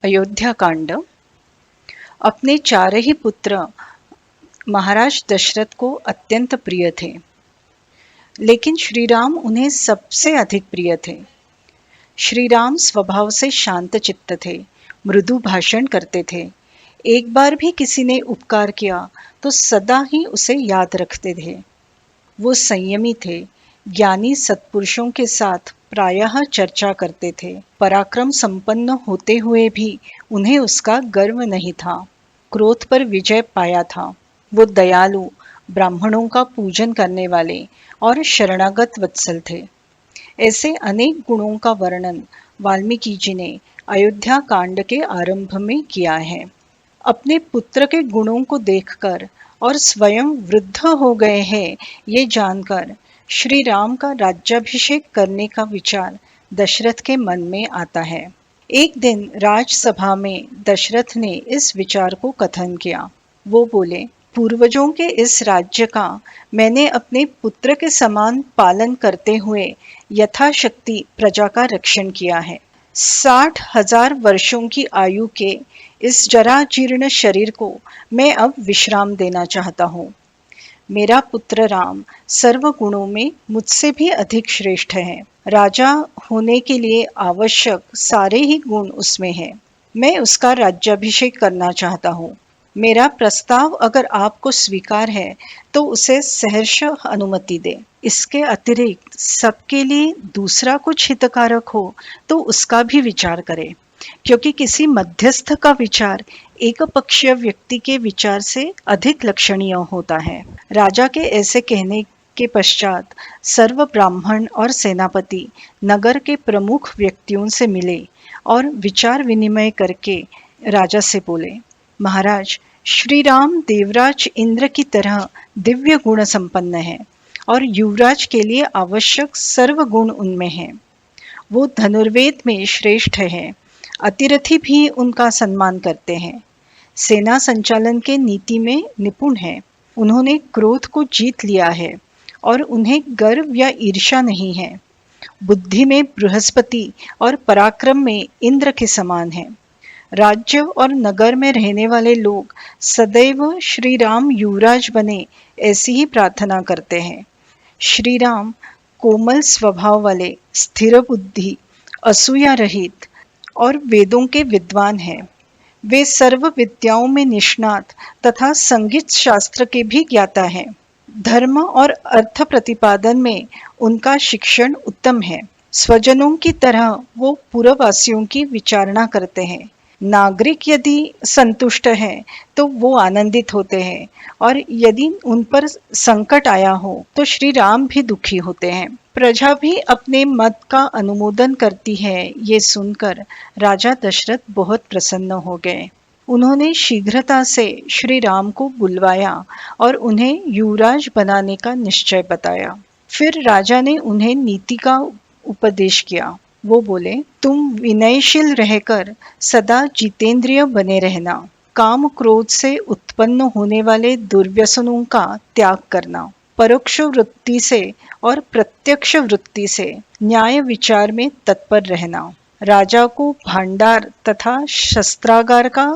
अयोध्या कांड। अपने चार ही पुत्र महाराज दशरथ को अत्यंत प्रिय थे, लेकिन श्री राम उन्हें सबसे अधिक प्रिय थे। श्री राम स्वभाव से शांत चित्त थे, मृदु भाषण करते थे। एक बार भी किसी ने उपकार किया तो सदा ही उसे याद रखते थे। वो संयमी थे, ज्ञानी सत्पुरुषों के साथ प्रायः चर्चा करते थे। पराक्रम संपन्न होते हुए भी उन्हें उसका गर्व नहीं था। क्रोध पर विजय पाया था। वो दयालु, ब्राह्मणों का पूजन करने वाले और शरणागत वत्सल थे। ऐसे अनेक गुणों का वर्णन वाल्मीकि जी ने अयोध्या कांड के आरंभ में किया है। अपने पुत्र के गुणों को देखकर और स्वयं वृद्ध हो गए हैं ये जानकर श्री राम का राज्याभिषेक करने का विचार दशरथ के मन में आता है। एक दिन राजसभा में दशरथ ने इस विचार को कथन किया। वो बोले, पूर्वजों के इस राज्य का मैंने अपने पुत्र के समान पालन करते हुए यथाशक्ति प्रजा का रक्षण किया है। 60,000 वर्षों की आयु के इस जरा जीर्ण शरीर को मैं अब विश्राम देना चाहता हूँ। मेरा पुत्र राम सर्व गुणों में मुझसे भी अधिक श्रेष्ठ है। राजा होने के लिए आवश्यक सारे ही गुण उसमें हैं। मैं उसका राज्याभिषेक करना चाहता हूँ। मेरा प्रस्ताव अगर आपको स्वीकार है तो उसे सहर्ष अनुमति दे। इसके अतिरिक्त सबके लिए दूसरा कुछ हितकारक हो तो उसका भी विचार करें, क्योंकि किसी मध्यस्थ का विचार एक पक्षीय व्यक्ति के विचार से अधिक लक्षणीय होता है। राजा के ऐसे कहने के पश्चात सर्व ब्राह्मण और सेनापति नगर के प्रमुख व्यक्तियों से मिले और विचार विनिमय करके राजा से बोले, महाराज, श्री राम देवराज इंद्र की तरह दिव्य गुण संपन्न है और युवराज के लिए आवश्यक सर्व गुण उनमें हैं। वो धनुर्वेद में श्रेष्ठ है, अतिरथी भी उनका सम्मान करते हैं। सेना संचालन के नीति में निपुण है। उन्होंने क्रोध को जीत लिया है और उन्हें गर्व या ईर्ष्या नहीं है। बुद्धि में बृहस्पति और पराक्रम में इंद्र के समान है। राज्य और नगर में रहने वाले लोग सदैव श्री राम युवराज बने ऐसी ही प्रार्थना करते हैं। श्री राम कोमल स्वभाव वाले, स्थिर बुद्धि, असूया रहित और वेदों के विद्वान हैं। वे सर्व विद्याओं में निष्णात तथा संगीत शास्त्र के भी ज्ञाता हैं। धर्म और अर्थ प्रतिपादन में उनका शिक्षण उत्तम है। स्वजनों की तरह वो पूर्ववासियों की विचारणा करते हैं। नागरिक यदि संतुष्ट हैं तो वो आनंदित होते हैं, और यदि उन पर संकट आया हो तो श्री राम भी दुखी होते हैं। प्रजा भी अपने मत का अनुमोदन करती है। ये सुनकर राजा दशरथ बहुत प्रसन्न हो गए। उन्होंने शीघ्रता से श्री राम को बुलवाया और उन्हें युवराज बनाने का निश्चय बताया। फिर राजा ने उन्हें नीति का उपदेश किया। वो बोले, तुम विनयशील रहकर सदा जितेंद्रिय बने रहना। काम क्रोध से उत्पन्न होने वाले दुर्व्यसनों का त्याग करना। परोक्ष वृत्ति से और प्रत्यक्ष वृत्ति से न्याय विचार में तत्पर रहना। राजा को भांडार तथा शस्त्रागार का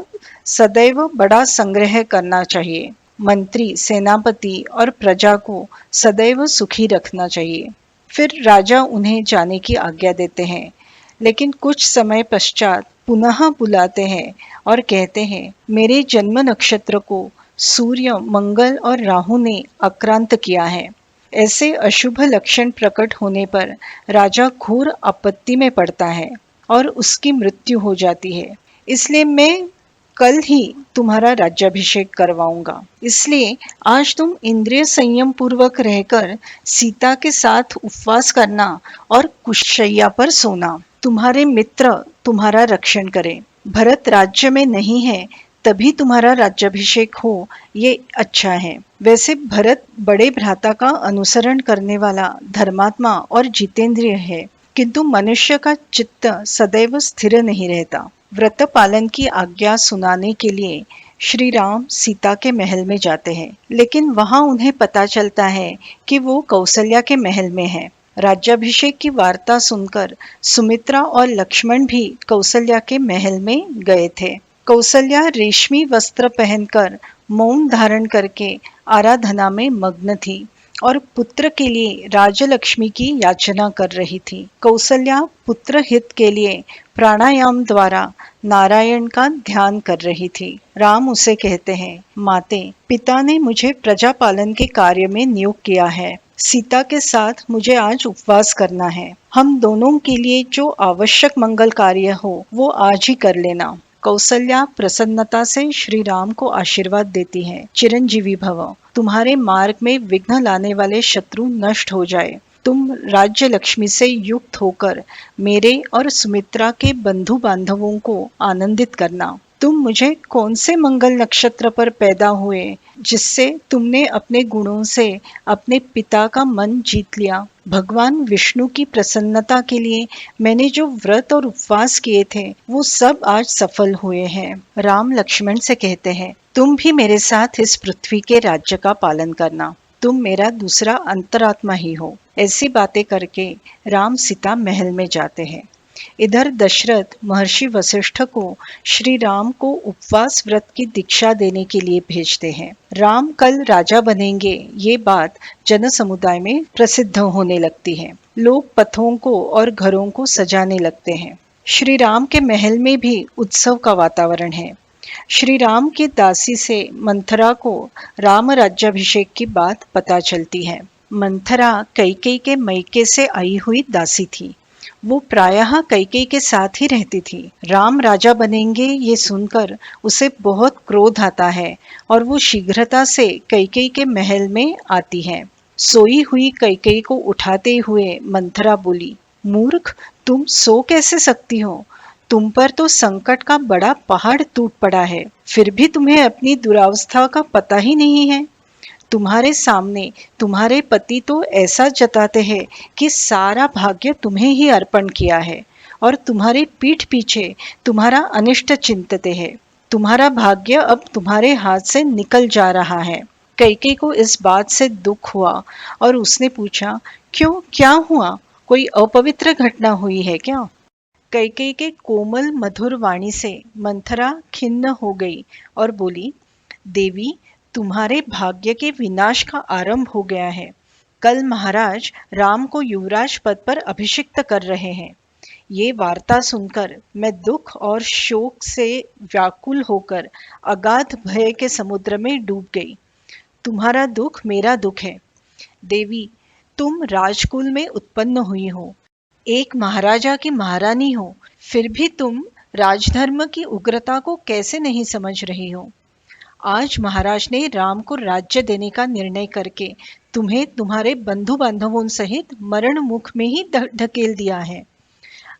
सदैव बड़ा संग्रह करना चाहिए। मंत्री, सेनापति और प्रजा को सदैव सुखी रखना चाहिए। फिर राजा उन्हें जाने की आज्ञा देते हैं, लेकिन कुछ समय पश्चात पुनः बुलाते हैं और कहते हैं, मेरे जन्म नक्षत्र को सूर्य, मंगल और राहु ने आक्रांत किया है। ऐसे अशुभ लक्षण प्रकट होने पर राजा घोर आपत्ति में पड़ता है और उसकी मृत्यु हो जाती है। इसलिए मैं कल ही तुम्हारा राज्याभिषेक करवाऊंगा। इसलिए आज तुम इंद्रिय संयम पूर्वक रहकर सीता के साथ उपवास करना और कुशैया पर सोना। तुम्हारे मित्र तुम्हारा रक्षण करें। भरत राज्य में नहीं है तभी तुम्हारा राज्याभिषेक हो, ये अच्छा है। वैसे भरत बड़े भ्राता का अनुसरण करने वाला धर्मात्मा और जितेंद्रिय है, किंतु मनुष्य का चित्त सदैव स्थिर नहीं रहता। व्रत पालन की आज्ञा सुनाने के लिए श्री राम सीता के महल में जाते हैं, लेकिन वहां उन्हें पता चलता है कि वो कौसल्या के महल में है। राज्याभिषेक की वार्ता सुनकर सुमित्रा और लक्ष्मण भी कौसल्या के महल में गए थे। कौसल्या रेशमी वस्त्र पहनकर मौन धारण करके आराधना में मग्न थी और पुत्र के लिए राजलक्ष्मी की याचना कर रही थी। कौसल्या पुत्र हित के लिए प्राणायाम द्वारा नारायण का ध्यान कर रही थी। राम उसे कहते हैं, माते, पिता ने मुझे प्रजा पालन के कार्य में नियुक्त किया है। सीता के साथ मुझे आज उपवास करना है। हम दोनों के लिए जो आवश्यक मंगल कार्य हो वो आज ही कर लेना। कौसल्या प्रसन्नता से श्री राम को आशीर्वाद देती है। चिरंजीवी भव, तुम्हारे मार्ग में विघ्न लाने वाले शत्रु नष्ट हो जाए। तुम राज्य लक्ष्मी से युक्त होकर मेरे और सुमित्रा के बंधु बांधवों को आनंदित करना। तुम मुझे कौन से मंगल नक्षत्र पर पैदा हुए जिससे तुमने अपने गुणों से अपने पिता का मन जीत लिया? भगवान विष्णु की प्रसन्नता के लिए मैंने जो व्रत और उपवास किए थे वो सब आज सफल हुए हैं। राम लक्ष्मण से कहते हैं, तुम भी मेरे साथ इस पृथ्वी के राज्य का पालन करना। तुम मेरा दूसरा अंतरात्मा ही हो। ऐसी बातें करके राम सीता महल में जाते हैं। इधर दशरथ महर्षि वशिष्ठ को श्री राम को उपवास व्रत की दीक्षा देने के लिए भेजते हैं। राम कल राजा बनेंगे ये बात जन समुदाय में प्रसिद्ध होने लगती है। लोग पथों को और घरों को सजाने लगते हैं। श्री राम के महल में भी उत्सव का वातावरण है। श्री राम की दासी से मंथरा को राम राज्याभिषेक की बात पता चलती है। मंथरा कैकेयी के मैके से आई हुई दासी थी। वो प्रायः कैकेयी के साथ ही रहती थी। राम राजा बनेंगे ये सुनकर उसे बहुत क्रोध आता है और वो शीघ्रता से कैकेयी के महल में आती है। सोई हुई कैकेयी को उठाते हुए मंथरा बोली, मूर्ख, तुम सो कैसे सकती हो? तुम पर तो संकट का बड़ा पहाड़ टूट पड़ा है, फिर भी तुम्हें अपनी दुरावस्था का पता ही नहीं है। तुम्हारे सामने तुम्हारे पति तो ऐसा जताते हैं कि सारा भाग्य तुम्हें ही अर्पण किया है और तुम्हारी पीठ पीछे तुम्हारा अनिष्ट चिंतते हैं। तुम्हारा भाग्य अब तुम्हारे हाथ से निकल जा रहा है। कैकेयी को इस बात से दुख हुआ और उसने पूछा, क्यों, क्या हुआ? कोई अपवित्र घटना हुई है क्या? कैकेयी के कोमल मधुर वाणी से मंथरा खिन्न हो गई और बोली, देवी, तुम्हारे भाग्य के विनाश का आरंभ हो गया है। कल महाराज राम को युवराज पद पर अभिषिक्त कर रहे हैं। ये वार्ता सुनकर मैं दुख और शोक से व्याकुल होकर अगाध भय के समुद्र में डूब गई। तुम्हारा दुख मेरा दुख है। देवी, तुम राजकुल में उत्पन्न हुई हो, एक महाराजा की महारानी हो, फिर भी तुम राजधर्म की उग्रता को कैसे नहीं समझ रही हो? आज महाराज ने राम को राज्य देने का निर्णय करके तुम्हें तुम्हारे बंधु बांधवों सहित मरण मुख में ही ढकेल दिया है।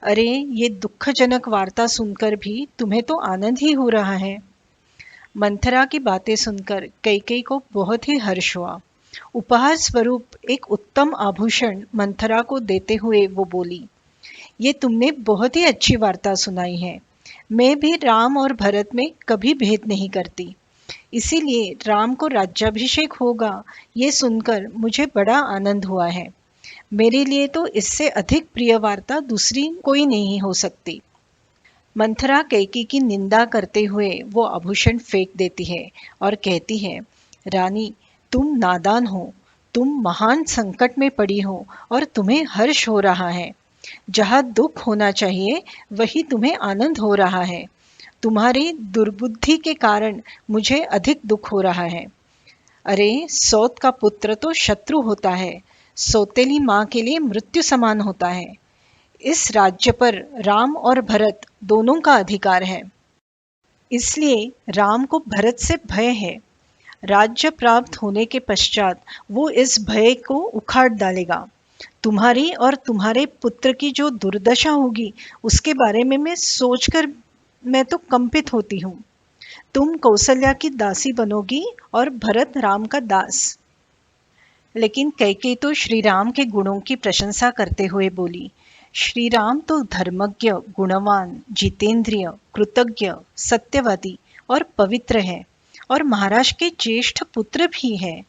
अरे, ये दुखजनक वार्ता सुनकर भी तुम्हें तो आनंद ही हो रहा है। मंथरा की बातें सुनकर कैकेयी को बहुत ही हर्ष हुआ। उपहार स्वरूप एक उत्तम आभूषण मंथरा को देते हुए वो बोली, ये तुमने बहुत ही अच्छी वार्ता सुनाई है। मैं भी राम और भरत में कभी भेद नहीं करती, इसीलिए राम को राज्याभिषेक होगा ये सुनकर मुझे बड़ा आनंद हुआ है। मेरे लिए तो इससे अधिक प्रिय वार्ता दूसरी कोई नहीं हो सकती। मंथरा कैकेयी की निंदा करते हुए वो आभूषण फेंक देती है और कहती है, रानी, तुम नादान हो, तुम महान संकट में पड़ी हो और तुम्हें हर्ष हो रहा है। जहाँ दुख होना चाहिए वही तुम्हें आनंद हो रहा है। तुम्हारी दुर्बुद्धि के कारण मुझे अधिक दुख हो रहा है। अरे, सौत का पुत्र तो शत्रु होता है, सौतेली माँ के लिए मृत्यु समान होता है। इस राज्य पर राम और भरत दोनों का अधिकार है, इसलिए राम को भरत से भय है। राज्य प्राप्त होने के पश्चात वो इस भय को उखाड़ डालेगा। तुम्हारी और तुम्हारे पुत्र की जो दुर्दशा होगी उसके बारे में मैं सोचकर मैं तो कंपित होती हूँ। तुम कौसल्या की दासी बनोगी और भरत राम का दास। लेकिन कैकेयी तो श्री राम के गुणों की प्रशंसा करते हुए बोली, श्री राम तो धर्मज्ञ, गुणवान, जितेंद्रिय, कृतज्ञ, सत्यवादी और पवित्र है और महाराज के ज्येष्ठ पुत्र भी है।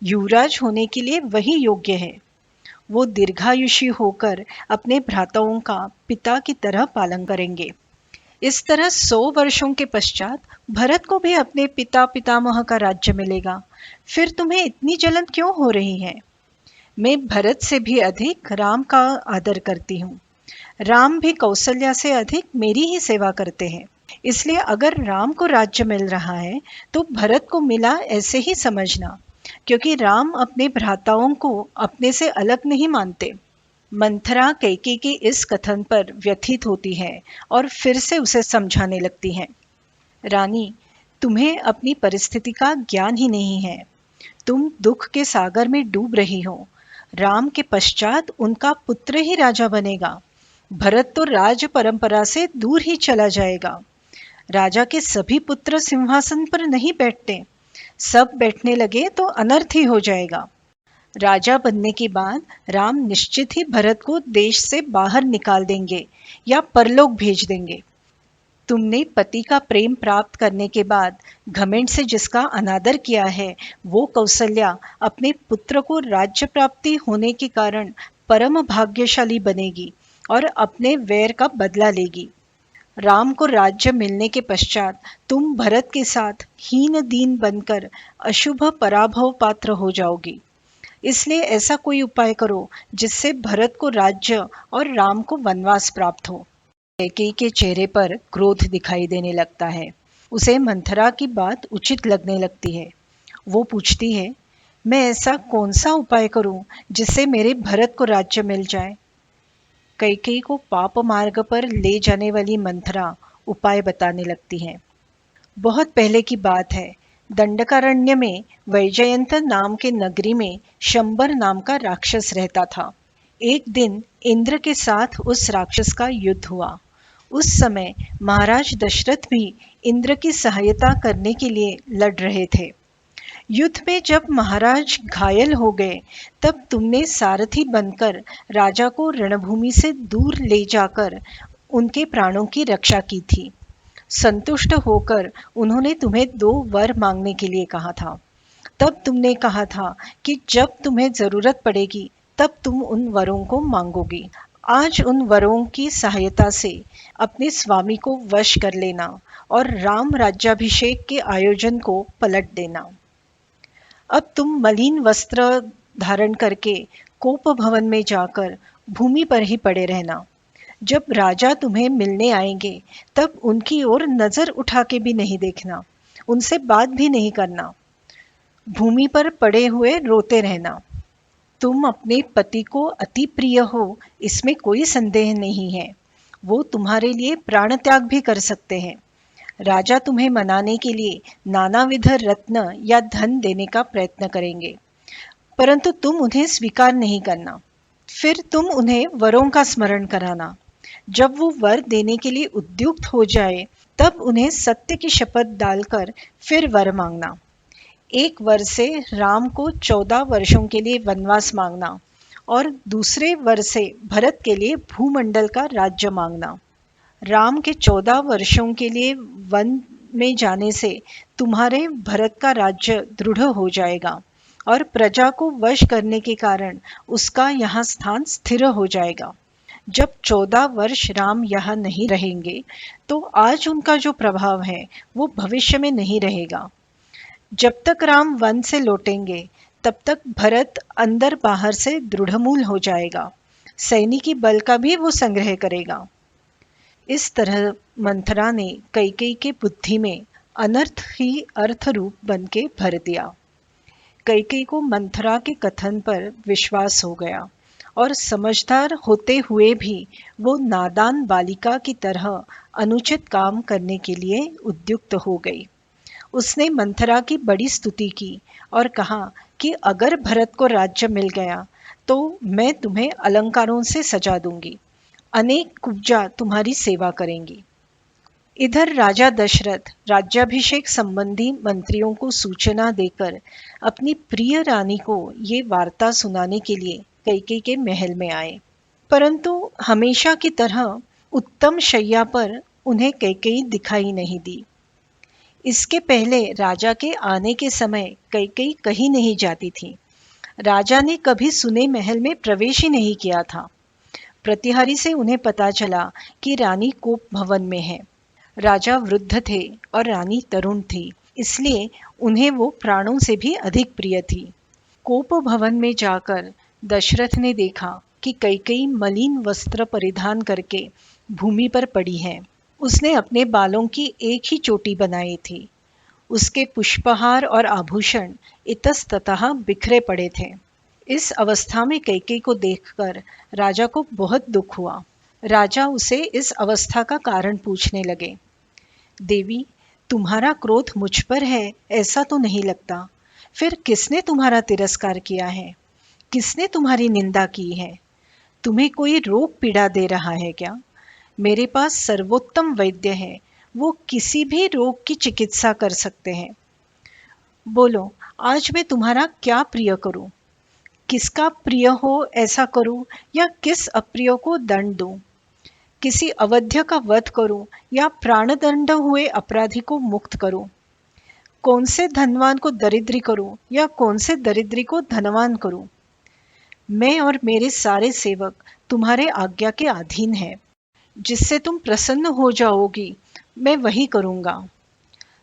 युवराज होने के लिए वही योग्य है। वो दीर्घायुषी होकर अपने भ्राताओं का पिता की तरह पालन करेंगे। इस तरह 100 वर्षों के पश्चात भरत को भी अपने पिता पितामह का राज्य मिलेगा। फिर तुम्हें इतनी जलन क्यों हो रही है? मैं भरत से भी अधिक राम का आदर करती हूँ। राम भी कौशल्या से अधिक मेरी ही सेवा करते हैं। इसलिए अगर राम को राज्य मिल रहा है तो भरत को मिला ऐसे ही समझना, क्योंकि राम अपने भ्राताओं को अपने से अलग नहीं मानते। मंथरा कैकेयी के इस कथन पर व्यथित होती है और फिर से उसे समझाने लगती है। रानी, तुम्हें अपनी परिस्थिति का ज्ञान ही नहीं है। तुम दुख के सागर में डूब रही हो। राम के पश्चात उनका पुत्र ही राजा बनेगा। भरत तो राज परंपरा से दूर ही चला जाएगा। राजा के सभी पुत्र सिंहासन पर नहीं बैठते। सब बैठने लगे तो अनर्थ ही हो जाएगा। राजा बनने के बाद राम निश्चित ही भरत को देश से बाहर निकाल देंगे या परलोक भेज देंगे। तुमने पति का प्रेम प्राप्त करने के बाद घमंड से जिसका अनादर किया है, वो कौशल्या अपने पुत्र को राज्य प्राप्ति होने के कारण परम भाग्यशाली बनेगी और अपने वैर का बदला लेगी। राम को राज्य मिलने के पश्चात तुम भरत के साथ हीन दीन बनकर अशुभ पराभव पात्र हो जाओगी। इसलिए ऐसा कोई उपाय करो जिससे भरत को राज्य और राम को वनवास प्राप्त हो। कैकेयी के चेहरे पर क्रोध दिखाई देने लगता है। उसे मंथरा की बात उचित लगने लगती है। वो पूछती है, मैं ऐसा कौन सा उपाय करूं जिससे मेरे भरत को राज्य मिल जाए? कैकेयी को पाप मार्ग पर ले जाने वाली मंथरा उपाय बताने लगती है। बहुत पहले की बात है। दंडकारण्य में वैजयंत नाम के नगरी में शंबर नाम का राक्षस रहता था। एक दिन इंद्र के साथ उस राक्षस का युद्ध हुआ। उस समय महाराज दशरथ भी इंद्र की सहायता करने के लिए लड़ रहे थे। युद्ध में जब महाराज घायल हो गए, तब तुमने सारथी बनकर राजा को रणभूमि से दूर ले जाकर उनके प्राणों की रक्षा की थी। संतुष्ट होकर उन्होंने तुम्हें 2 वर मांगने के लिए कहा था। तब तुमने कहा था कि जब तुम्हें जरूरत पड़ेगी तब तुम उन वरों को मांगोगी। आज उन वरों की सहायता से अपने स्वामी को वश कर लेना और राम राज्याभिषेक के आयोजन को पलट देना। अब तुम मलिन वस्त्र धारण करके कोप भवन में जाकर भूमि पर ही पड़े रहना। जब राजा तुम्हें मिलने आएंगे तब उनकी ओर नजर उठा के भी नहीं देखना, उनसे बात भी नहीं करना। भूमि पर पड़े हुए रोते रहना। तुम अपने पति को अति प्रिय हो, इसमें कोई संदेह नहीं है। वो तुम्हारे लिए प्राण त्याग भी कर सकते हैं। राजा तुम्हें मनाने के लिए नानाविध रत्न या धन देने का प्रयत्न करेंगे, परंतु तुम उन्हें स्वीकार नहीं करना। फिर तुम उन्हें वरों का स्मरण कराना। जब वो वर देने के लिए उद्युक्त हो जाए तब उन्हें सत्य की शपथ डालकर फिर वर मांगना। एक वर से राम को 14 वर्षों के लिए वनवास मांगना और दूसरे वर से भरत के लिए भूमंडल का राज्य मांगना। राम के 14 वर्षों के लिए वन में जाने से तुम्हारे भरत का राज्य दृढ़ हो जाएगा और प्रजा को वश करने के कारण उसका यहाँ स्थान स्थिर हो जाएगा। जब 14 वर्ष राम यहाँ नहीं रहेंगे तो आज उनका जो प्रभाव है वो भविष्य में नहीं रहेगा। जब तक राम वन से लौटेंगे तब तक भरत अंदर बाहर से दृढ़मूल हो जाएगा। सैनिकी बल का भी वो संग्रह करेगा। इस तरह मंथरा ने कैकेयी के बुद्धि में अनर्थ ही अर्थ रूप बन के भर दिया। कैकेयी को मंथरा के कथन पर विश्वास हो गया और समझदार होते हुए भी वो नादान बालिका की तरह अनुचित काम करने के लिए उद्युक्त हो गई। उसने मंथरा की बड़ी स्तुति की और कहा कि अगर भरत को राज्य मिल गया तो मैं तुम्हें अलंकारों से सजा दूंगी, अनेक कुब्जा तुम्हारी सेवा करेंगी। इधर राजा दशरथ राज्याभिषेक संबंधी मंत्रियों को सूचना देकर अपनी प्रिय रानी को ये वार्ता सुनाने के लिए कैकेयी के महल में आए, परंतु हमेशा की तरह उत्तम शैया पर उन्हें कैकेयी दिखाई नहीं दी। इसके पहले राजा के आने के समय कैकेयी कहीं नहीं जाती थी। राजा ने कभी सुने महल में प्रवेश ही नहीं किया था। प्रतिहारी से उन्हें पता चला कि रानी कोप भवन में है। राजा वृद्ध थे और रानी तरुण थी, इसलिए उन्हें वो प्राणों से भी अधिक प्रिय थी। कोप भवन में जाकर दशरथ ने देखा कि कैकेयी मलिन वस्त्र परिधान करके भूमि पर पड़ी है। उसने अपने बालों की एक ही चोटी बनाई थी। उसके पुष्पहार और आभूषण इतस्ततः बिखरे पड़े थे। इस अवस्था में कैकेयी को देखकर राजा को बहुत दुख हुआ। राजा उसे इस अवस्था का कारण पूछने लगे। देवी, तुम्हारा क्रोध मुझ पर है ऐसा तो नहीं लगता। फिर किसने तुम्हारा तिरस्कार किया है? किसने तुम्हारी निंदा की है? तुम्हें कोई रोग पीड़ा दे रहा है क्या? मेरे पास सर्वोत्तम वैद्य है, वो किसी भी रोग की चिकित्सा कर सकते हैं। बोलो, आज मैं तुम्हारा क्या प्रिय करूं? किसका प्रिय हो ऐसा करूं या किस अप्रिय को दंड दूं? किसी अवध्य का वध करूं या प्राणदंड हुए अपराधी को मुक्त करूं? कौन से धनवान को दरिद्री करूं या कौन से दरिद्री को धनवान करूं? मैं और मेरे सारे सेवक तुम्हारे आज्ञा के अधीन हैं। जिससे तुम प्रसन्न हो जाओगी मैं वही करूंगा।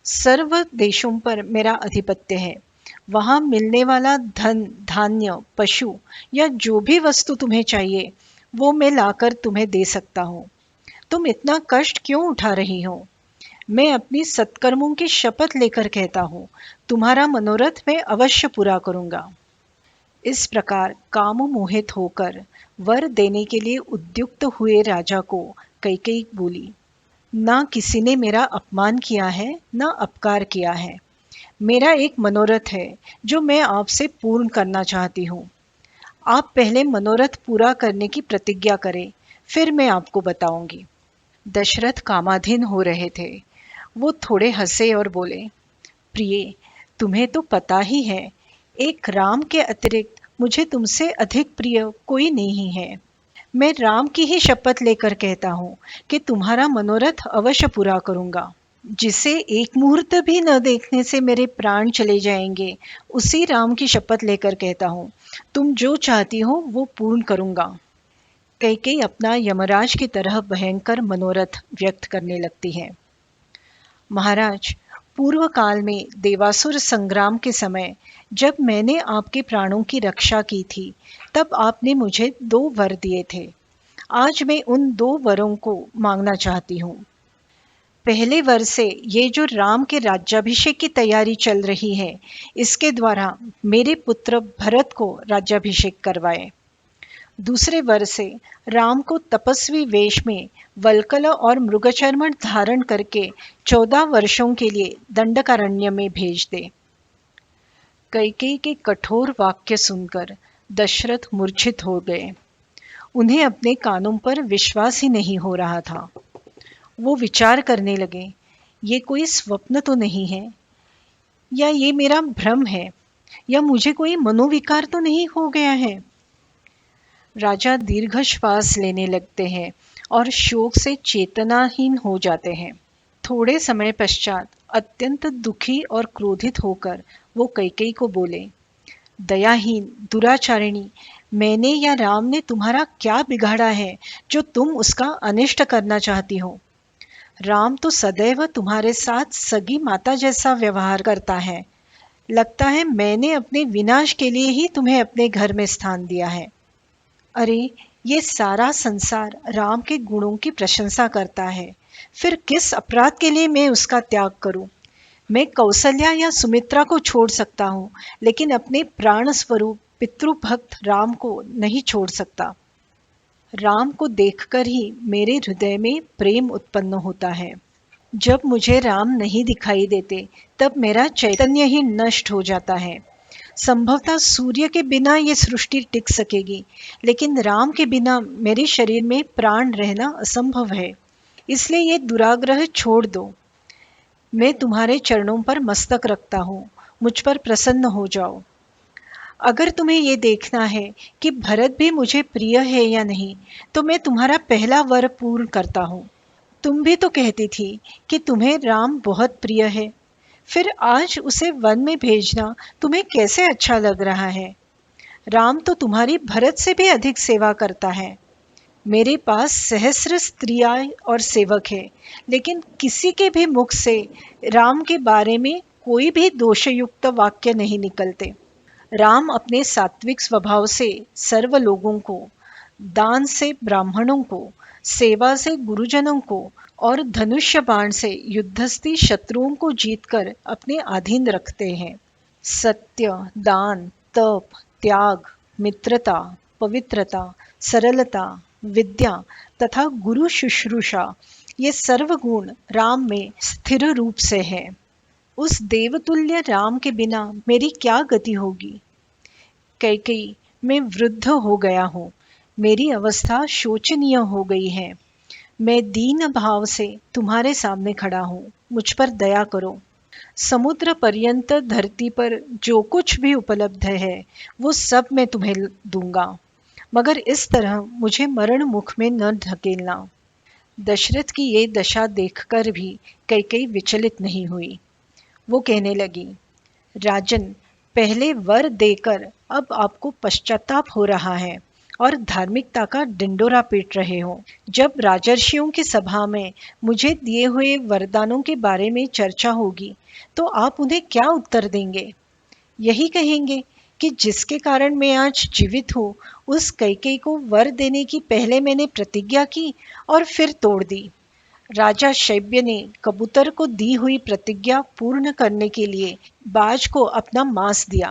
सर्व देशों पर मेरा आधिपत्य है। वहां मिलने वाला धन, धान्य, पशु या जो भी वस्तु तुम्हें चाहिए वो मैं लाकर तुम्हें दे सकता हूँ। तुम इतना कष्ट क्यों उठा रही हो? मैं अपनी सत्कर्मों की शपथ लेकर कहता हूँ, तुम्हारा मनोरथ मैं अवश्य पूरा करूंगा। इस प्रकार काम मोहित होकर वर देने के लिए उद्युक्त हुए राजा को कैकेयी बोली, ना किसी ने मेरा अपमान किया है, ना अपकार किया है। मेरा एक मनोरथ है जो मैं आपसे पूर्ण करना चाहती हूँ। आप पहले मनोरथ पूरा करने की प्रतिज्ञा करें, फिर मैं आपको बताऊंगी। दशरथ कामाधीन हो रहे थे। वो थोड़े हंसे और बोले, प्रिय, तुम्हें तो पता ही है, एक राम के अतिरिक्त मुझे तुमसे अधिक प्रिय कोई नहीं है। मैं राम की ही शपथ लेकर कहता हूँ कि तुम्हारा मनोरथ अवश्य पूरा करूंगा। जिसे एक मुहूर्त भी न देखने से मेरे प्राण चले जाएंगे, उसी राम की शपथ लेकर कहता हूँ, तुम जो चाहती हो वो पूर्ण करूंगा। कैकेयी अपना यमराज की तरह भयंकर मनोरथ व्यक्त करने लगती है। महाराज, पूर्व काल में देवासुर संग्राम के समय जब मैंने आपके प्राणों की रक्षा की थी, तब आपने मुझे 2 वर दिए थे। आज मैं उन 2 वरों को मांगना चाहती हूँ। पहले वर से ये जो राम के राज्याभिषेक की तैयारी चल रही है, इसके द्वारा मेरे पुत्र भरत को राज्याभिषेक करवाए। दूसरे वर से राम को तपस्वी वेश में वल्कल और मृगचर्म धारण करके 14 वर्षों के लिए दंडकारण्य में भेज दे। कैकेयी के कठोर वाक्य सुनकर दशरथ मूर्छित हो गए। उन्हें अपने कानों पर विश्वास ही नहीं हो रहा था। वो विचार करने लगे, ये कोई स्वप्न तो नहीं है, या ये मेरा भ्रम है, या मुझे कोई मनोविकार तो नहीं हो गया है। राजा दीर्घ श्वास लेने लगते हैं और शोक से चेतनाहीन हो जाते हैं। थोड़े समय पश्चात अत्यंत दुखी और क्रोधित होकर वो कैकेयी को बोले, दयाहीन, दुराचारिणी, मैंने या राम ने तुम्हारा क्या बिगाड़ा है जो तुम उसका अनिष्ट करना चाहती हो? राम तो सदैव तुम्हारे साथ सगी माता जैसा व्यवहार करता है। लगता है मैंने अपने विनाश के लिए ही तुम्हें अपने घर में स्थान दिया है। अरे, ये सारा संसार राम के गुणों की प्रशंसा करता है, फिर किस अपराध के लिए मैं उसका त्याग करूं? मैं कौसल्या या सुमित्रा को छोड़ सकता हूँ, लेकिन अपने प्राण स्वरूप पितृभक्त राम को नहीं छोड़ सकता। राम को देखकर ही मेरे हृदय में प्रेम उत्पन्न होता है। जब मुझे राम नहीं दिखाई देते, तब मेरा चैतन्य ही नष्ट हो जाता है। संभवतः सूर्य के बिना ये सृष्टि टिक सकेगी, लेकिन राम के बिना मेरे शरीर में प्राण रहना असंभव है। इसलिए ये दुराग्रह छोड़ दो। मैं तुम्हारे चरणों पर मस्तक रखता हूँ, मुझ पर प्रसन्न हो जाओ। अगर तुम्हें ये देखना है कि भरत भी मुझे प्रिय है या नहीं, तो मैं तुम्हारा पहला वर पूर्ण करता हूँ। तुम भी तो कहती थी कि तुम्हें राम बहुत प्रिय है, फिर आज उसे वन में भेजना तुम्हें कैसे अच्छा लग रहा है? राम तो तुम्हारी भरत से भी अधिक सेवा करता है। मेरे पास सहस्र स्त्रियां और सेवक है, लेकिन किसी के भी मुख से राम के बारे में कोई भी दोषयुक्त वाक्य नहीं निकलते। राम अपने सात्विक स्वभाव से सर्व लोगों को, दान से ब्राह्मणों को, सेवा से गुरुजनों को और धनुष्य बाण से युद्धस्थी शत्रुओं को जीतकर अपने अधीन रखते हैं। सत्य, दान, तप, त्याग, मित्रता, पवित्रता, सरलता, विद्या तथा गुरु शुश्रूषा, ये सर्व गुण राम में स्थिर रूप से है। उस देवतुल्य राम के बिना मेरी क्या गति होगी? कैकेयी, मैं वृद्ध हो गया हूँ। मेरी अवस्था शोचनीय हो गई है। मैं दीन भाव से तुम्हारे सामने खड़ा हूँ, मुझ पर दया करो। समुद्र पर्यंत धरती पर जो कुछ भी उपलब्ध है वो सब मैं तुम्हें दूंगा, मगर इस तरह मुझे मरण मुख में न ढकेलना। दशरथ की ये दशा देखकर भी कैकेयी विचलित नहीं हुई। वो कहने लगी, राजन, पहले वर देकर अब आपको पश्चाताप हो रहा है और धार्मिकता का डिंडोरा पीट रहे हो। जब राजर्षियों की सभा में मुझे दिए हुए वरदानों के बारे में चर्चा होगी तो आप उन्हें क्या उत्तर देंगे? यही कहेंगे कि जिसके कारण मैं आज जीवित हूँ, उस कैकेयी को वर देने की पहले मैंने प्रतिज्ञा की और फिर तोड़ दी। राजा शैब्य ने कबूतर को दी हुई प्रतिज्ञा पूर्ण करने के लिए बाज को अपना मांस दिया।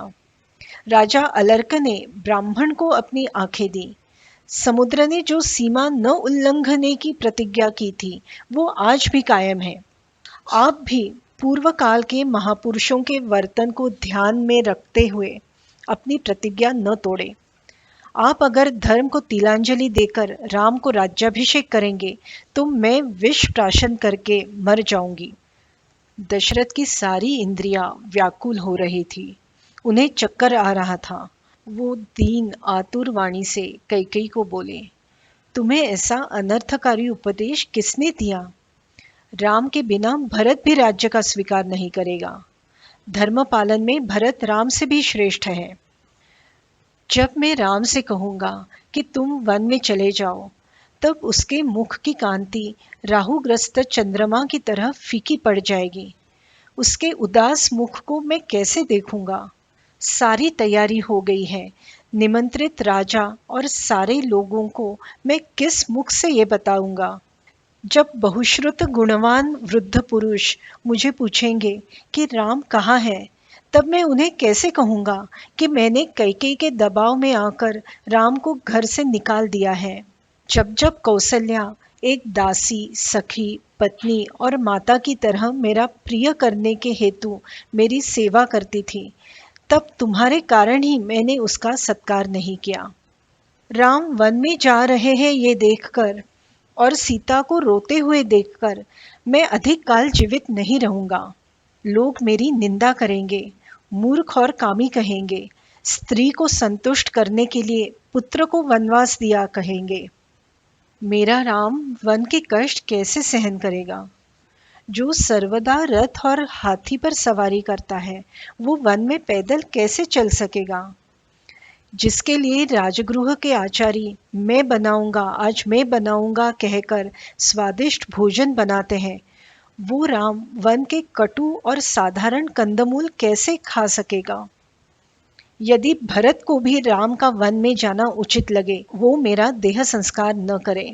राजा अलर्क ने ब्राह्मण को अपनी आंखें दी। समुद्र ने जो सीमा न उल्लंघने की प्रतिज्ञा की थी वो आज भी कायम है। आप भी पूर्व काल के महापुरुषों के वर्तन को ध्यान में रखते हुए अपनी प्रतिज्ञा न तोड़े। आप अगर धर्म को तिलांजलि देकर राम को राज्याभिषेक करेंगे तो मैं विष प्राशन करके मर जाऊंगी। दशरथ की सारी इंद्रियां व्याकुल हो रही थी। उन्हें चक्कर आ रहा था। वो दीन आतुर वाणी से कैकेयी को बोले, तुम्हें ऐसा अनर्थकारी उपदेश किसने दिया? राम के बिना भरत भी राज्य का स्वीकार नहीं करेगा। धर्म पालन में भरत राम से भी श्रेष्ठ है। जब मैं राम से कहूंगा कि तुम वन में चले जाओ, तब उसके मुख की कांति राहुग्रस्त चंद्रमा की तरह फीकी पड़ जाएगी। उसके उदास मुख को मैं कैसे देखूंगा? सारी तैयारी हो गई है। निमंत्रित राजा और सारे लोगों को मैं किस मुख से ये बताऊंगा? जब बहुश्रुत गुणवान वृद्ध पुरुष मुझे पूछेंगे कि राम कहाँ है, तब मैं उन्हें कैसे कहूंगा कि मैंने कैकेयी के दबाव में आकर राम को घर से निकाल दिया है। जब जब कौसल्या एक दासी, सखी, पत्नी और माता की तरह मेरा प्रिय करने के हेतु मेरी सेवा करती थी, तब तुम्हारे कारण ही मैंने उसका सत्कार नहीं किया। राम वन में जा रहे हैं ये देखकर और सीता को रोते हुए देखकर मैं अधिक काल जीवित नहीं रहूंगा। लोग मेरी निंदा करेंगे, मूर्ख और कामी कहेंगे, स्त्री को संतुष्ट करने के लिए पुत्र को वनवास दिया कहेंगे। मेरा राम वन के कष्ट कैसे सहन करेगा? जो सर्वदा रथ और हाथी पर सवारी करता है, वो वन में पैदल कैसे चल सकेगा? जिसके लिए राजगृह के आचारी आज मैं बनाऊंगा कहकर स्वादिष्ट भोजन बनाते हैं, वो राम वन के कटु और साधारण कंदमूल कैसे खा सकेगा? यदि भरत को भी राम का वन में जाना उचित लगे, वो मेरा देह संस्कार न करे।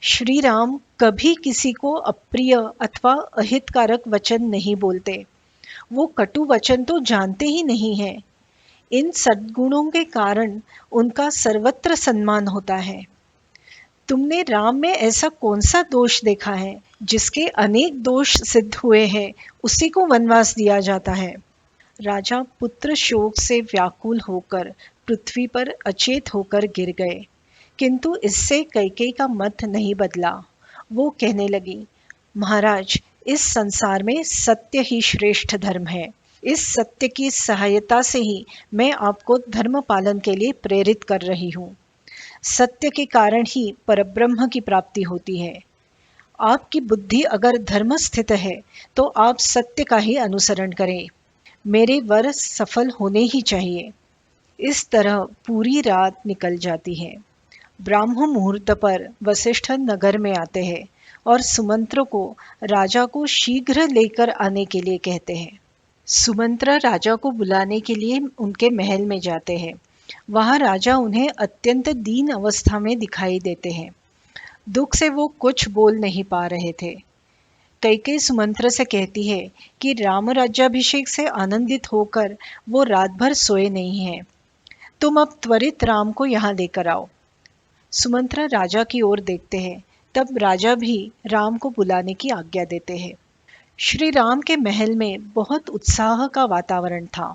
श्री राम कभी किसी को अप्रिय अथवा अहितकारक वचन नहीं बोलते। वो कटु वचन तो जानते ही नहीं है। इन सद्गुणों के कारण उनका सर्वत्र सम्मान होता है। तुमने राम में ऐसा कौन सा दोष देखा है? जिसके अनेक दोष सिद्ध हुए हैं, उसी को वनवास दिया जाता है। राजा पुत्र शोक से व्याकुल होकर पृथ्वी पर अचेत होकर गिर गए, किंतु इससे कैकेयी का मत नहीं बदला। वो कहने लगी, महाराज, इस संसार में सत्य ही श्रेष्ठ धर्म है। इस सत्य की सहायता से ही मैं आपको धर्म पालन के लिए प्रेरित कर रही हूँ। सत्य के कारण ही परब्रह्म की प्राप्ति होती है। आपकी बुद्धि अगर धर्म स्थित है तो आप सत्य का ही अनुसरण करें। मेरे वर सफल होने ही चाहिए। इस तरह पूरी रात निकल जाती है। ब्राह्म मुहूर्त पर वशिष्ठ नगर में आते हैं और सुमंत्र को राजा को शीघ्र लेकर आने के लिए कहते हैं। सुमंत्र राजा को बुलाने के लिए उनके महल में जाते हैं। वहां राजा उन्हें अत्यंत दीन अवस्था में दिखाई देते हैं। दुख से वो कुछ बोल नहीं पा रहे थे। कैकेयी सुमंत्र से कहती है कि राम राज्याभिषेक से आनंदित होकर वो रात भर सोए नहीं हैं। तुम अब त्वरित राम को यहाँ लेकर आओ। सुमंत्र राजा की ओर देखते हैं। तब राजा भी राम को बुलाने की आज्ञा देते हैं। श्री राम के महल में बहुत उत्साह का वातावरण था।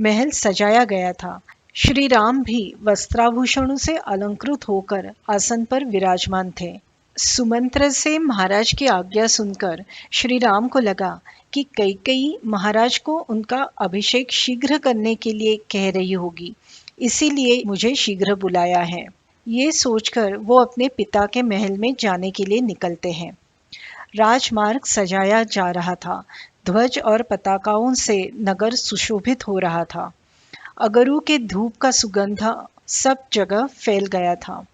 महल सजाया गया था। श्री राम भी वस्त्राभूषणों से अलंकृत होकर आसन पर विराजमान थे। सुमंत्र से महाराज की आज्ञा सुनकर श्री राम को लगा कि कैकेयी महाराज को उनका अभिषेक शीघ्र करने के लिए कह रही होगी, इसीलिए मुझे शीघ्र बुलाया है। ये सोचकर वो अपने पिता के महल में जाने के लिए निकलते हैं। राजमार्ग सजाया जा रहा था। ध्वज और पताकाओं से नगर सुशोभित हो रहा था। अगरू के धूप का सुगंध सब जगह फैल गया था।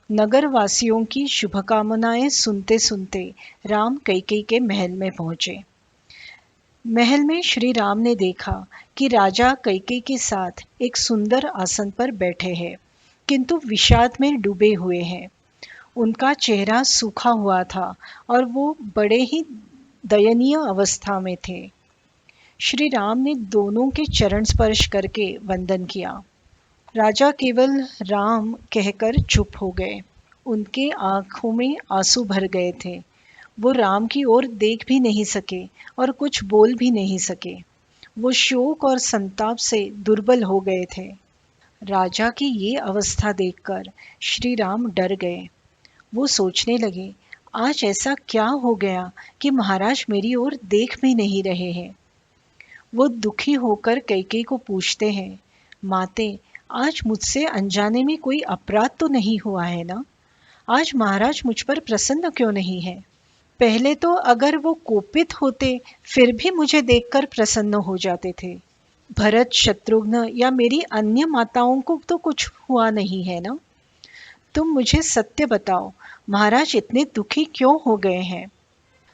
नगर वासियों की शुभकामनाएं सुनते सुनते राम कैकेयी के महल में पहुंचे। महल में श्री राम ने देखा कि राजा कैकेयी के साथ एक सुंदर आसन पर बैठे हैं, किंतु विषाद में डूबे हुए हैं। उनका चेहरा सूखा हुआ था और वो बड़े ही दयनीय अवस्था में थे। श्री राम ने दोनों के चरण स्पर्श करके वंदन किया। राजा केवल राम कहकर चुप हो गए। उनके आंखों में आंसू भर गए थे। वो राम की ओर देख भी नहीं सके और कुछ बोल भी नहीं सके। वो शोक और संताप से दुर्बल हो गए थे। राजा की ये अवस्था देखकर श्री राम डर गए। वो सोचने लगे, आज ऐसा क्या हो गया कि महाराज मेरी ओर देख भी नहीं रहे हैं। वो दुखी होकर कैकेयी को पूछते हैं, माते, आज मुझसे अनजाने में कोई अपराध तो नहीं हुआ है ना? आज महाराज मुझ पर प्रसन्न क्यों नहीं है? पहले तो अगर वो कोपित होते फिर भी मुझे देखकर प्रसन्न हो जाते थे। भरत, शत्रुघ्न या मेरी अन्य माताओं को तो कुछ हुआ नहीं है ना? तुम मुझे सत्य बताओ, महाराज इतने दुखी क्यों हो गए हैं?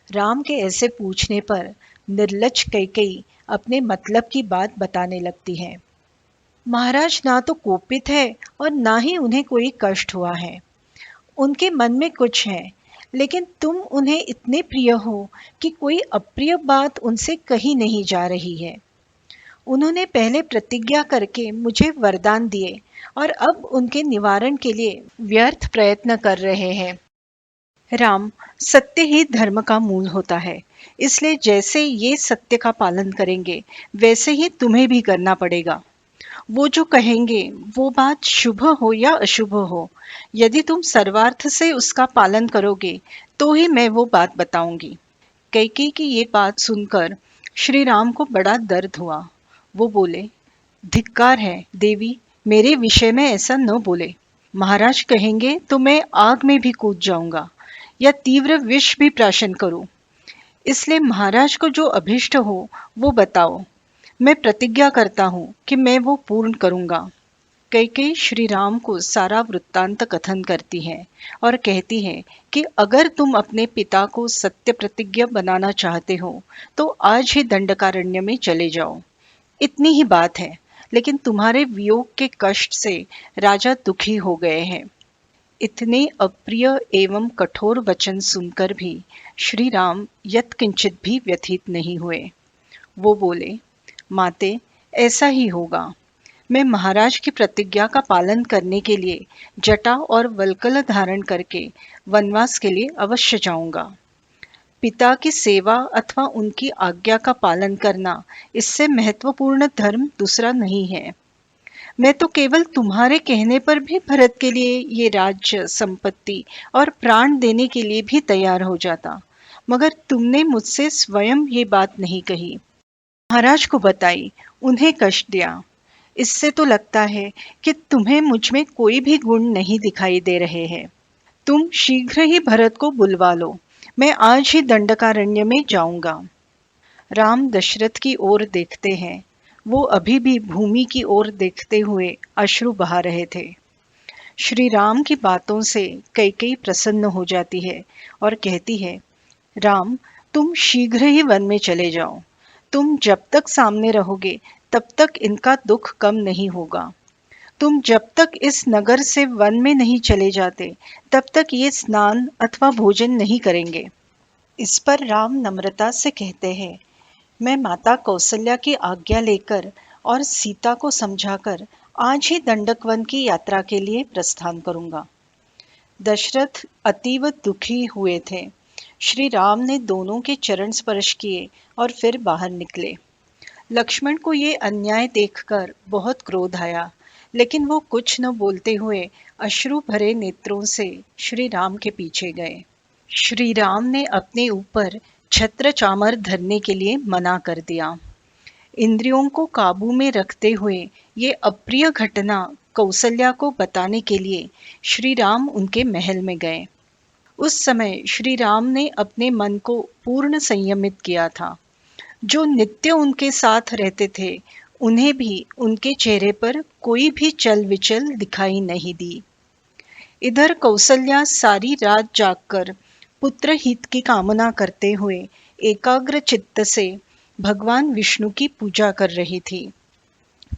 राम के ऐसे पूछने पर निर्लज्ज कैकेयी अपने मतलब की बात बताने लगती है। महाराज ना तो कोपित है और ना ही उन्हें कोई कष्ट हुआ है। उनके मन में कुछ है, लेकिन तुम उन्हें इतने प्रिय हो कि कोई अप्रिय बात उनसे कही नहीं जा रही है। उन्होंने पहले प्रतिज्ञा करके मुझे वरदान दिए और अब उनके निवारण के लिए व्यर्थ प्रयत्न कर रहे हैं। राम, सत्य ही धर्म का मूल होता है, इसलिए जैसे ये सत्य का पालन करेंगे वैसे ही तुम्हें भी करना पड़ेगा। वो जो कहेंगे वो बात शुभ हो या अशुभ हो, यदि तुम सर्वार्थ से उसका पालन करोगे तो ही मैं वो बात बताऊंगी। कैकेयी की ये बात सुनकर श्री राम को बड़ा दर्द हुआ। वो बोले, धिक्कार है देवी, मेरे विषय में ऐसा न बोले। महाराज कहेंगे तो मैं आग में भी कूद जाऊंगा या तीव्र विष भी प्राशन करूं। इसलिए महाराज को जो अभिष्ट हो वो बताओ। मैं प्रतिज्ञा करता हूं कि मैं वो पूर्ण करूंगा। कैकेयी श्री राम को सारा वृत्तांत कथन करती है और कहती है कि अगर तुम अपने पिता को सत्य प्रतिज्ञा बनाना चाहते हो तो आज ही दंडकारण्य में चले जाओ। इतनी ही बात है, लेकिन तुम्हारे वियोग के कष्ट से राजा दुखी हो गए हैं। इतने अप्रिय एवं कठोर वचन सुनकर भी श्री राम यत्किंचित भी व्यथित नहीं हुए। वो बोले, माते, ऐसा ही होगा। मैं महाराज की प्रतिज्ञा का पालन करने के लिए जटा और वल्कल धारण करके वनवास के लिए अवश्य जाऊंगा। पिता की सेवा अथवा उनकी आज्ञा का पालन करना इससे महत्वपूर्ण धर्म दूसरा नहीं है। मैं तो केवल तुम्हारे कहने पर भी भरत के लिए ये राज्य, संपत्ति और प्राण देने के लिए भी तैयार हो जाता, मगर तुमने मुझसे स्वयं ये बात नहीं कही, महाराज को बताई, उन्हें कष्ट दिया। इससे तो लगता है कि तुम्हें मुझ में कोई भी गुण नहीं दिखाई दे रहे हैं। तुम शीघ्र ही भरत को बुलवा लो, मैं आज ही दंडकारण्य में जाऊंगा। राम दशरथ की ओर देखते हैं। वो अभी भी भूमि की ओर देखते हुए अश्रु बहा रहे थे। श्री राम की बातों से कैकेयी प्रसन्न हो जाती है और कहती है, राम, तुम शीघ्र ही वन में चले जाओ। तुम जब तक सामने रहोगे तब तक इनका दुख कम नहीं होगा। तुम जब तक इस नगर से वन में नहीं चले जाते तब तक ये स्नान अथवा भोजन नहीं करेंगे। इस पर राम नम्रता से कहते हैं, मैं माता कौसल्या की आज्ञा लेकर और सीता को समझाकर आज ही दंडक वन की यात्रा के लिए प्रस्थान करूंगा। दशरथ अतीव दुखी हुए थे। श्री राम ने दोनों के चरण स्पर्श किए और फिर बाहर निकले। लक्ष्मण को ये अन्याय देखकर बहुत क्रोध आया, लेकिन वो कुछ न बोलते हुए अश्रु भरे नेत्रों से श्री राम के पीछे गए। श्री राम ने अपने ऊपर छत्र चामर धरने के लिए मना कर दिया। इंद्रियों को काबू में रखते हुए ये अप्रिय घटना कौसल्या को बताने के लिए श्री राम उनके महल में गए। उस समय श्री राम ने अपने मन को पूर्ण संयमित किया था। जो नित्य उनके साथ रहते थे, उन्हें भी उनके चेहरे पर कोई भी चल विचल दिखाई नहीं दी। इधर कौसल्या सारी रात जागकर पुत्र हित की कामना करते हुए एकाग्र चित्त से भगवान विष्णु की पूजा कर रही थी।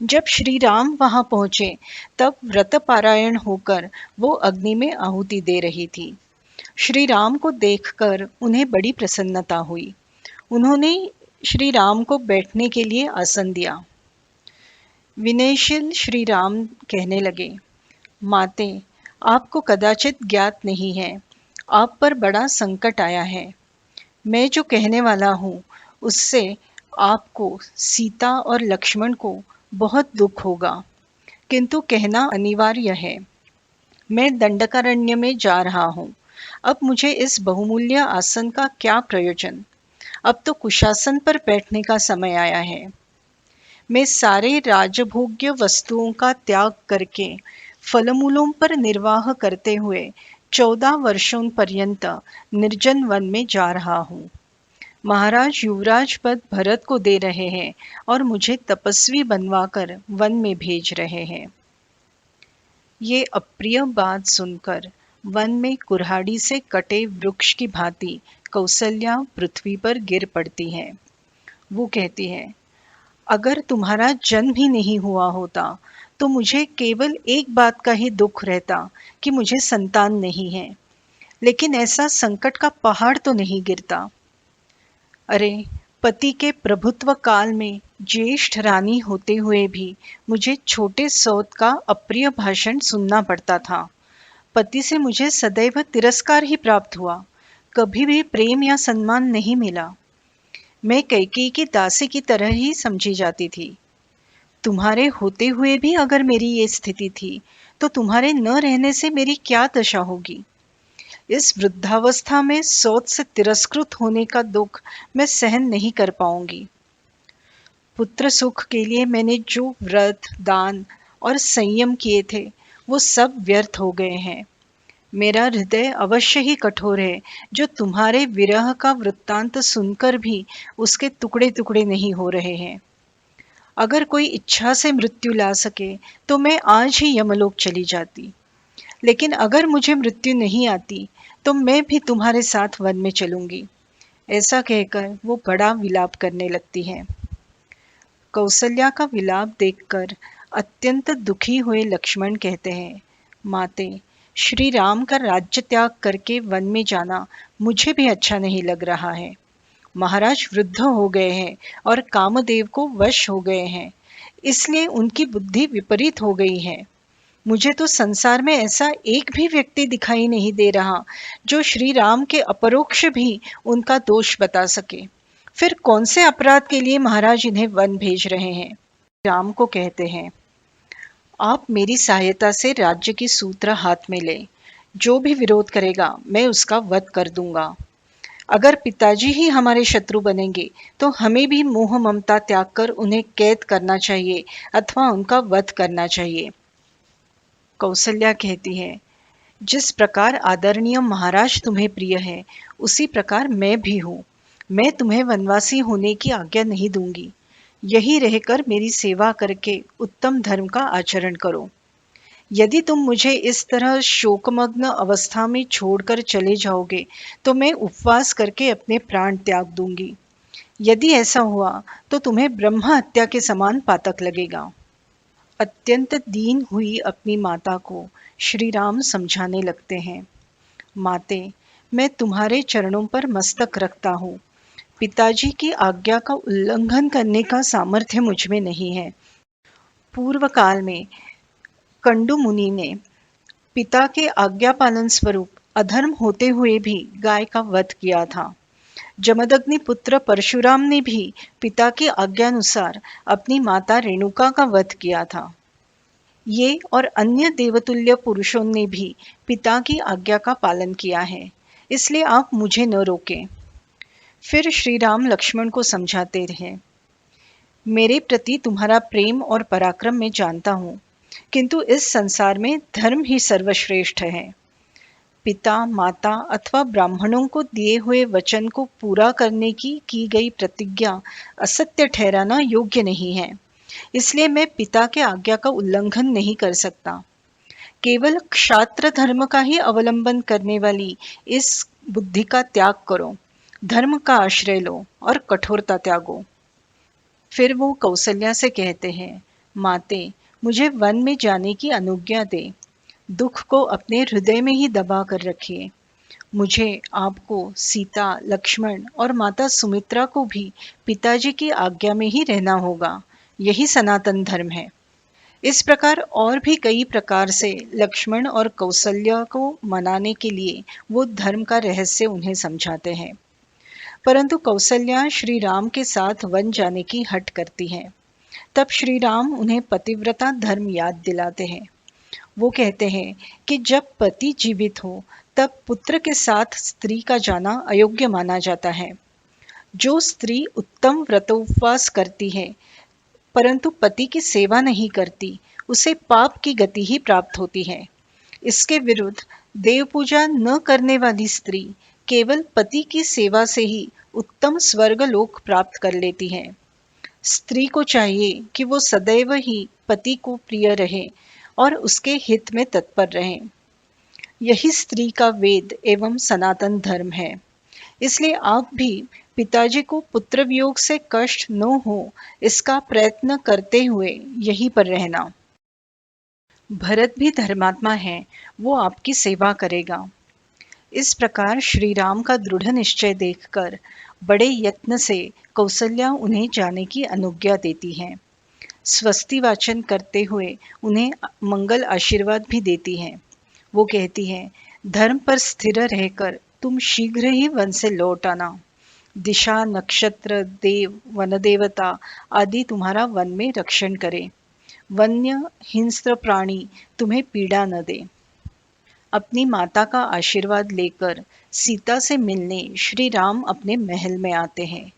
जब श्री राम वहां पहुंचे तब व्रत पारायण होकर वो अग्नि में आहुति दे रही थी। श्री राम को देखकर उन्हें बड़ी प्रसन्नता हुई। उन्होंने श्री राम को बैठने के लिए आसन दिया। विनयशील श्री राम कहने लगे, माते, आपको कदाचित ज्ञात नहीं है, आप पर बड़ा संकट आया है। मैं जो कहने वाला हूँ उससे आपको, सीता और लक्ष्मण को बहुत दुख होगा, किंतु कहना अनिवार्य है। मैं दंडकारण्य में जा रहा हूँ। अब मुझे इस बहुमूल्य आसन का क्या प्रयोजन? अब तो कुशासन पर बैठने का समय आया है। मैं सारे राजभोग्य वस्तुओं का त्याग करके फलमूलों पर निर्वाह करते हुए 14 वर्षों पर्यंत निर्जन वन में जा रहा हूँ। महाराज युवराज पद भरत को दे रहे हैं और मुझे तपस्वी बनवाकर वन में भेज रहे हैं। ये अप्रिय बात सुनकर वन में कुल्हाड़ी से कटे वृक्ष की भांति कौसल्या पृथ्वी पर गिर पड़ती है। वो कहती है, अगर तुम्हारा जन्म ही नहीं हुआ होता तो मुझे केवल एक बात का ही दुख रहता कि मुझे संतान नहीं है, लेकिन ऐसा संकट का पहाड़ तो नहीं गिरता। अरे, पति के प्रभुत्व काल में ज्येष्ठ रानी होते हुए भी मुझे छोटे सौत का अप्रिय भाषण सुनना पड़ता था। पति से मुझे सदैव तिरस्कार ही प्राप्त हुआ, कभी भी प्रेम या सम्मान नहीं मिला। मैं कैकेयी की दासी की तरह ही समझी जाती थी। तुम्हारे होते हुए भी अगर मेरी ये स्थिति थी तो तुम्हारे न रहने से मेरी क्या दशा होगी। इस वृद्धावस्था में सौत से तिरस्कृत होने का दुख मैं सहन नहीं कर पाऊंगी। पुत्र सुख के लिए मैंने जो व्रत, दान और संयम किए थे वो सब व्यर्थ हो गए हैं। मेरा हृदय अवश्य ही कठोर है, जो तुम्हारे विरह का वृत्तांत सुनकर भी उसके टुकड़े टुकड़े नहीं हो रहे हैं। अगर कोई इच्छा से मृत्यु ला सके तो मैं आज ही यमलोक चली जाती, लेकिन अगर मुझे मृत्यु नहीं आती तो मैं भी तुम्हारे साथ वन में चलूंगी। ऐसा कहकर वो बड़ा विलाप करने लगती है। कौसल्या का विलाप देखकर अत्यंत दुखी हुए लक्ष्मण कहते हैं, माते, श्री राम का राज्य त्याग करके वन में जाना मुझे भी अच्छा नहीं लग रहा है। महाराज वृद्ध हो गए हैं और कामदेव को वश हो गए हैं, इसलिए उनकी बुद्धि विपरीत हो गई है। मुझे तो संसार में ऐसा एक भी व्यक्ति दिखाई नहीं दे रहा जो श्री राम के अपरोक्ष भी उनका दोष बता सके। फिर कौन से अपराध के लिए महाराज इन्हें वन भेज रहे हैं? राम को कहते हैं, आप मेरी सहायता से राज्य की सूत्र हाथ में ले। जो भी विरोध करेगा मैं उसका वध कर दूंगा। अगर पिताजी ही हमारे शत्रु बनेंगे तो हमें भी मोह ममता त्याग कर उन्हें कैद करना चाहिए अथवा उनका वध करना चाहिए। कौसल्या कहती है, जिस प्रकार आदरणीय महाराज तुम्हें प्रिय है उसी प्रकार मैं भी हूँ। मैं तुम्हें वनवासी होने की आज्ञा नहीं दूंगी। यही रहकर मेरी सेवा करके उत्तम धर्म का आचरण करो। यदि तुम मुझे इस तरह शोकमग्न अवस्था में छोड़कर चले जाओगे तो मैं उपवास करके अपने प्राण त्याग दूंगी। यदि ऐसा हुआ तो तुम्हें ब्रह्म हत्या के समान पातक लगेगा। अत्यंत दीन हुई अपनी माता को श्री राम समझाने लगते हैं। माते, मैं तुम्हारे चरणों पर मस्तक रखता हूँ। पिताजी की आज्ञा का उल्लंघन करने का सामर्थ्य मुझ में नहीं है। पूर्व काल में कंडु मुनि ने पिता के आज्ञा पालन स्वरूप अधर्म होते हुए भी गाय का वध किया था। जमदग्नि पुत्र परशुराम ने भी पिता की आज्ञानुसार अपनी माता रेणुका का वध किया था। ये और अन्य देवतुल्य पुरुषों ने भी पिता की आज्ञा का पालन किया है, इसलिए आप मुझे न रोकें। फिर श्री राम लक्ष्मण को समझाते रहे, मेरे प्रति तुम्हारा प्रेम और पराक्रम मैं जानता हूँ, किंतु इस संसार में धर्म ही सर्वश्रेष्ठ है। पिता, माता अथवा ब्राह्मणों को दिए हुए वचन को पूरा करने की गई प्रतिज्ञा असत्य ठहराना योग्य नहीं है। इसलिए मैं पिता के आज्ञा का उल्लंघन नहीं कर सकता। केवल क्षात्र धर्म का ही अवलंबन करने वाली इस बुद्धि का त्याग करो, धर्म का आश्रय लो और कठोरता त्यागो। फिर वो कौसल्या से कहते हैं, माते, मुझे वन में जाने की अनुज्ञा दे। दुख को अपने हृदय में ही दबा कर रखिए। मुझे, आपको, सीता, लक्ष्मण और माता सुमित्रा को भी पिताजी की आज्ञा में ही रहना होगा। यही सनातन धर्म है। इस प्रकार और भी कई प्रकार से लक्ष्मण और कौसल्या को मनाने के लिए वो धर्म का रहस्य उन्हें समझाते हैं। परंतु कौसल्या श्री राम के साथ वन जाने की हट करती हैं। तब श्री राम उन्हें पतिव्रता धर्म याद दिलाते हैं। वो कहते हैं कि जब पति जीवित हो तब पुत्र के साथ स्त्री का जाना अयोग्य माना जाता है। जो स्त्री उत्तम व्रतोपवास करती है परंतु पति की सेवा नहीं करती, उसे पाप की गति ही प्राप्त होती है। इसके विरुद्ध देव पूजा न करने वाली स्त्री केवल पति की सेवा से ही उत्तम स्वर्ग लोक प्राप्त कर लेती है। स्त्री को चाहिए कि वो सदैव ही पति को प्रिय रहे और उसके हित में तत्पर रहे। यही स्त्री का वेद एवं सनातन धर्म है। इसलिए आप भी पिताजी को पुत्र वियोग से कष्ट न हो, इसका प्रयत्न करते हुए यहीं पर रहना। भरत भी धर्मात्मा है, वो आपकी सेवा करेगा। इस प्रकार श्री राम का दृढ़ निश्चय देखकर बड़े यत्न से कौसल्या उन्हें जाने की अनुज्ञा देती हैं। स्वस्ति वाचन करते हुए उन्हें मंगल आशीर्वाद भी देती हैं। वो कहती हैं, धर्म पर स्थिर रहकर तुम शीघ्र ही वन से लौट आना। दिशा, नक्षत्र, देव, वनदेवता आदि तुम्हारा वन में रक्षण करें। वन्य हिंस्र प्राणी तुम्हें पीड़ा न दे। अपनी माता का आशीर्वाद लेकर सीता से मिलने श्री राम अपने महल में आते हैं।